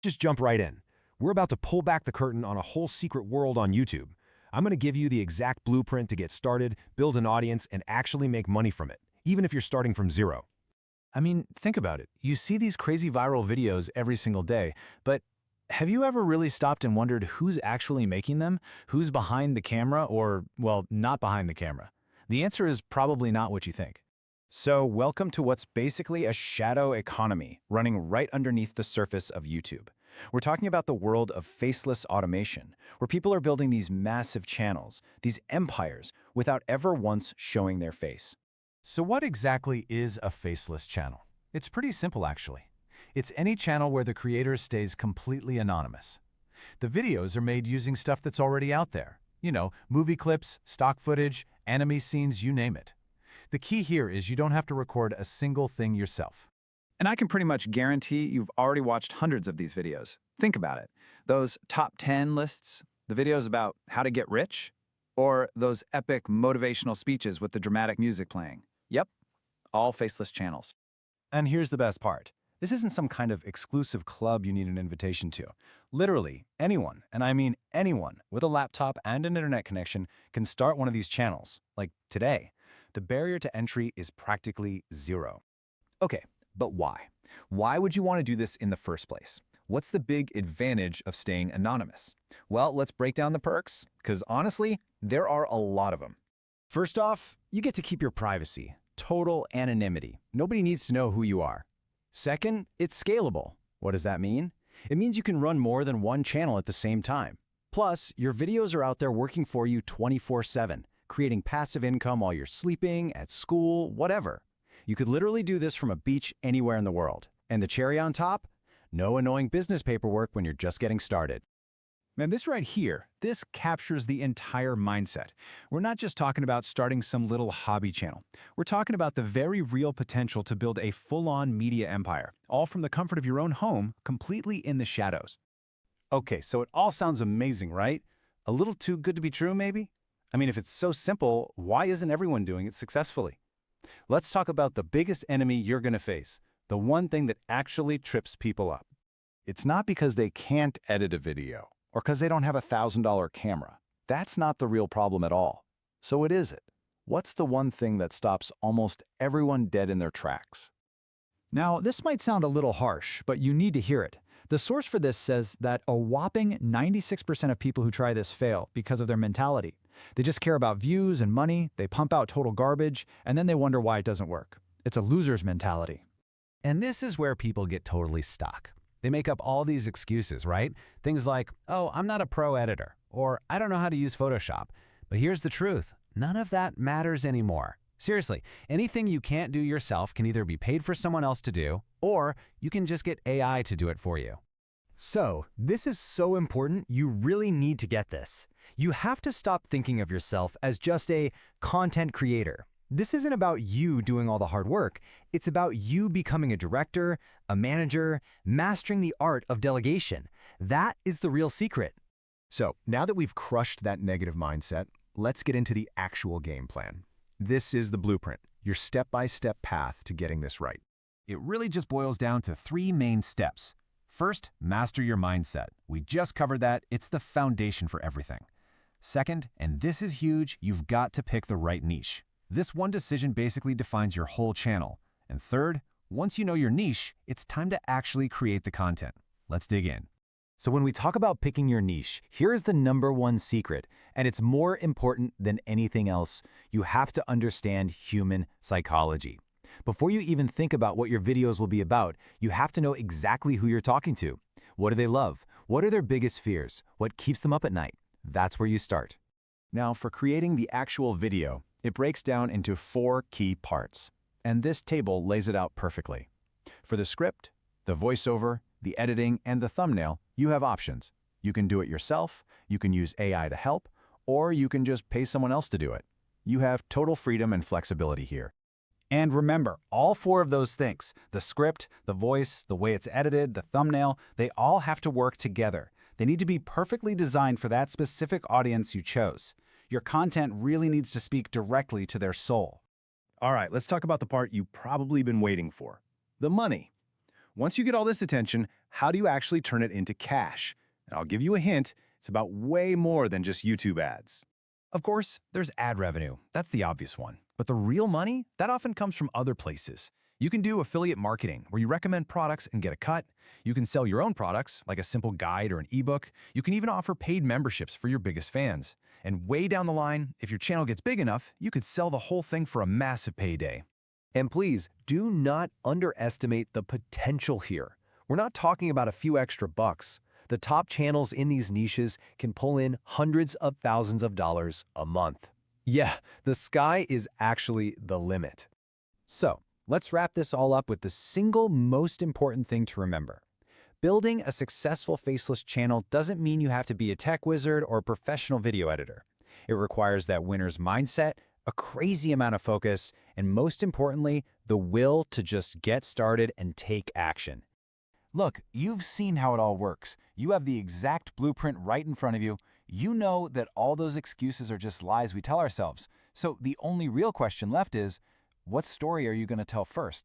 Just jump right in. We're about to pull back the curtain on a whole secret world on YouTube. I'm going to give you the exact blueprint to get started, build an audience, and actually make money from it, even if you're starting from zero. I mean, think about it. You see these crazy viral videos every single day, but have you ever really stopped and wondered who's actually making them? Who's behind the camera or, well, not behind the camera? The answer is probably not what you think. So welcome to what's basically a shadow economy running right underneath the surface of YouTube. We're talking about the world of faceless automation, where people are building these massive channels, these empires, without ever once showing their face. So what exactly is a faceless channel? It's pretty simple, actually. It's any channel where the creator stays completely anonymous. The videos are made using stuff that's already out there. You know, movie clips, stock footage, anime scenes, you name it. The key here is you don't have to record a single thing yourself. And I can pretty much guarantee you've already watched hundreds of these videos. Think about it. Those top 10 lists, the videos about how to get rich, or those epic motivational speeches with the dramatic music playing. Yep, all faceless channels. And here's the best part. This isn't some kind of exclusive club you need an invitation to. Literally, anyone, and I mean anyone, with a laptop and an internet connection can start one of these channels, like today. The barrier to entry is practically zero. Okay, but why? Why would you want to do this in the first place? What's the big advantage of staying anonymous? Well, let's break down the perks, because honestly, there are a lot of them. First off, you get to keep your privacy. Total anonymity. Nobody needs to know who you are. Second, it's scalable. What does that mean? It means you can run more than one channel at the same time. Plus, your videos are out there working for you 24/7, creating passive income while you're sleeping, at school, whatever. You could literally do this from a beach anywhere in the world. And the cherry on top? No annoying business paperwork when you're just getting started. Man, this right here, this captures the entire mindset. We're not just talking about starting some little hobby channel. We're talking about the very real potential to build a full-on media empire, all from the comfort of your own home, completely in the shadows. Okay, so it all sounds amazing, right? A little too good to be true, maybe? I mean, if it's so simple, why isn't everyone doing it successfully? Let's talk about the biggest enemy you're going to face, the one thing that actually trips people up. It's not because they can't edit a video or because they don't have a $1,000 camera. That's not the real problem at all. So what is it? What's the one thing that stops almost everyone dead in their tracks? Now, this might sound a little harsh, but you need to hear it. The source for this says that a whopping 96% of people who try this fail because of their mentality. They just care about views and money, they pump out total garbage, and then they wonder why it doesn't work. It's a loser's mentality. And this is where people get totally stuck. They make up all these excuses, right? Things like, oh, I'm not a pro editor, or I don't know how to use Photoshop. But here's the truth. None of that matters anymore. Seriously, anything you can't do yourself can either be paid for someone else to do, or you can just get AI to do it for you. So, this is so important, you really need to get this. You have to stop thinking of yourself as just a content creator. This isn't about you doing all the hard work. It's about you becoming a director, a manager, mastering the art of delegation. That is the real secret. So now that we've crushed that negative mindset, let's get into the actual game plan. This is the blueprint, your step-by-step path to getting this right. It really just boils down to 3 main steps. First, master your mindset. We just covered that. It's the foundation for everything. Second, and this is huge, you've got to pick the right niche. This one decision basically defines your whole channel. And third, once you know your niche, it's time to actually create the content. Let's dig in. So when we talk about picking your niche, here is the #1 secret, and it's more important than anything else. You have to understand human psychology. Before you even think about what your videos will be about, you have to know exactly who you're talking to. What do they love? What are their biggest fears? What keeps them up at night? That's where you start. Now, for creating the actual video, it breaks down into 4 key parts, and this table lays it out perfectly. For the script, the voiceover, the editing, and the thumbnail, you have options. You can do it yourself, you can use AI to help, or you can just pay someone else to do it. You have total freedom and flexibility here. And remember, all 4 of those things, the script, the voice, the way it's edited, the thumbnail, they all have to work together. They need to be perfectly designed for that specific audience you chose. Your content really needs to speak directly to their soul. All right, let's talk about the part you've probably been waiting for, the money. Once you get all this attention, how do you actually turn it into cash? And I'll give you a hint, it's about way more than just YouTube ads. Of course, there's ad revenue. That's the obvious one. But the real money, that often comes from other places. You can do affiliate marketing, where you recommend products and get a cut. You can sell your own products, like a simple guide or an ebook. You can even offer paid memberships for your biggest fans. And way down the line, if your channel gets big enough, you could sell the whole thing for a massive payday. And please, do not underestimate the potential here. We're not talking about a few extra bucks. The top channels in these niches can pull in hundreds of thousands of dollars a month. Yeah, the sky is actually the limit. So, let's wrap this all up with the single most important thing to remember. Building a successful faceless channel doesn't mean you have to be a tech wizard or a professional video editor. It requires that winner's mindset, a crazy amount of focus, and most importantly, the will to just get started and take action. Look, you've seen how it all works. You have the exact blueprint right in front of you. You know that all those excuses are just lies we tell ourselves. So the only real question left is, what story are you going to tell first?